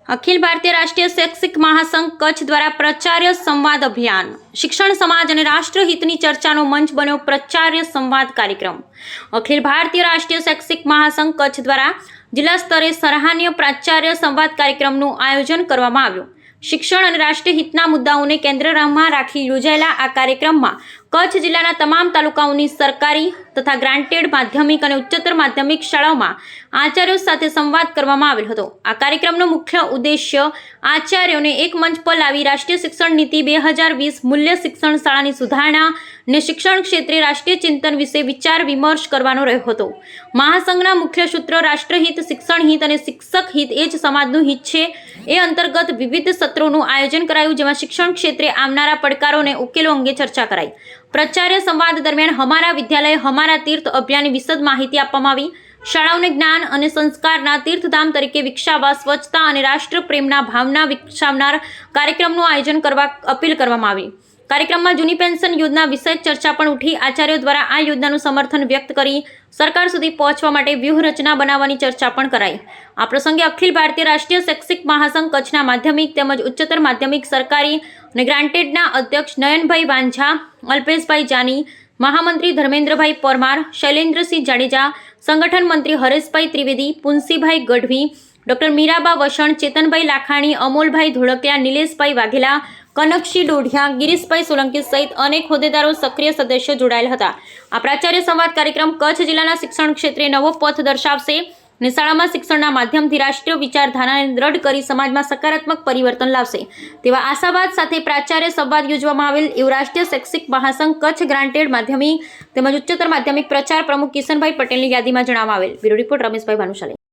અખિલ ભારતીય રાષ્ટ્રીય શૈક્ષિક મહાસંઘ કચ્છ દ્વારા પ્રચાર્ય સંવાદ અભિયાન શિક્ષણ સમાજ અને રાષ્ટ્રહિતની ચર્ચાનો મંચ બન્યો પ્રચાર્ય સંવાદ કાર્યક્રમ। અખિલ ભારતીય રાષ્ટ્રીય શૈક્ષિક મહાસંઘ કચ્છ દ્વારા જિલ્લા સ્તરે સરાહનીય પ્રાચાર્ય સંવાદ કાર્યક્રમનું આયોજન કરવામાં આવ્યું। શિક્ષણ અને રાષ્ટ્રહિતના મુદ્દાઓને કેન્દ્રમાં રાખી યોજાયેલા આ કાર્યક્રમમાં કચ્છ જિલ્લાના તમામ તાલુકાઓની સરકારી તથા ગ્રાન્ટેડ માધ્યમિક અને ઉચ્ચતર માધ્યમિક શાળાઓમાં આચાર્યો સાથે સંવાદ કરવામાં આવેલ હતો। આ કાર્યક્રમનો મુખ્ય ઉદ્દેશ્ય આચાર્યોને એક મંચ પર લાવી રાષ્ટ્રીય શિક્ષણ નીતિ 2020 મૂલ્ય શિક્ષણ શાળાની સુધારણા અને શિક્ષણ ક્ષેત્રે રાષ્ટ્રીય ચિંતન વિશે વિચાર વિમર્શ કરવાનો રહ્યો હતો। મહાસંઘના મુખ્ય સૂત્ર રાષ્ટ્રહિત, શિક્ષણ હિત અને શિક્ષક હિત એ જ સમાજનું હિત છે। એ અંતર્ગત વિવિધ સત્રોનું આયોજન કરાયું, જેમાં શિક્ષણ ક્ષેત્રે આવનારા પડકારો અને ઉકેલો અંગે ચર્ચા કરાઈ। પ્રચાર્ય સંવાદ દરમિયાન હમારા વિદ્યાલય હમારા તીર્થ અભિયાનની વિશદ માહિતી આપવામાં આવી। શાળાઓને જ્ઞાન અને સંસ્કારના તીર્થધામ તરીકે વિકસાવવા, સ્વચ્છતા અને રાષ્ટ્રપ્રેમના ભાવના વિકસાવનાર કાર્યક્રમનું આયોજન કરવા અપીલ કરવામાં આવી। કાર્યક્રમમાં જૂની પેન્શન યોજના વિશે ચર્ચા પણ ઉઠી। આચાર્યો દ્વારા આ યોજનાનું સમર્થન વ્યક્ત કરી સરકાર સુધી પહોંચવા માટે વ્યૂહરચના બનાવવાની ચર્ચા પણ કરાઈ। આ પ્રસંગે અખિલ ભારતીય રાષ્ટ્રીય શૈક્ષિક મહાસંઘ કચ્છના માધ્યમિક તેમજ ઉચ્ચતર માધ્યમિક સરકારી અને ગ્રાન્ટેડના અધ્યક્ષ નયનભાઈ વાંઝા, અલ્પેશભાઈ જાની, મહામંત્રી ધર્મેન્દ્રભાઈ પરમાર, શૈલેન્દ્રસિંહ જાડેજા, સંગઠન મંત્રી હરેશભાઈ ત્રિવેદી, પુનસીભાઈ ગઢવી, ડોક્ટર મીરાબા વસણ, ચેતનભાઈ લાખાણી, અમોલભાઈ ધોળકિયા, નિલેશભાઈ વાઘેલા, કનકશી ડોઢિયા, ગિરીશભાઈ સોલંકી સહિત અનેક હોદ્દેદારો સક્રિય સદસ્યો જોડાયેલ હતા। આ પ્રાચાર્ય સંવાદ કાર્યક્રમ કચ્છ જિલ્લાના શિક્ષણ ક્ષેત્રે નવો પથ દર્શાવશે અને શાળામાં શિક્ષણના માધ્યમથી રાષ્ટ્રીય વિચારધારાને દ્રઢ કરી સમાજમાં સકારાત્મક પરિવર્તન લાવશે તેવા આશાવાદ સાથે પ્રાચાર્ય સંવાદ યોજવામાં આવેલ એવું રાષ્ટ્રીય શૈક્ષિક મહાસંઘ કચ્છ ગ્રાન્ટેડ માધ્યમિક તેમજ ઉચ્ચતર માધ્યમિક પ્રચાર પ્રમુખ કિશનભાઈ પટેલની યાદીમાં જણાવવામાં આવેલ। Bureau report Rameshbhai Bhanushali.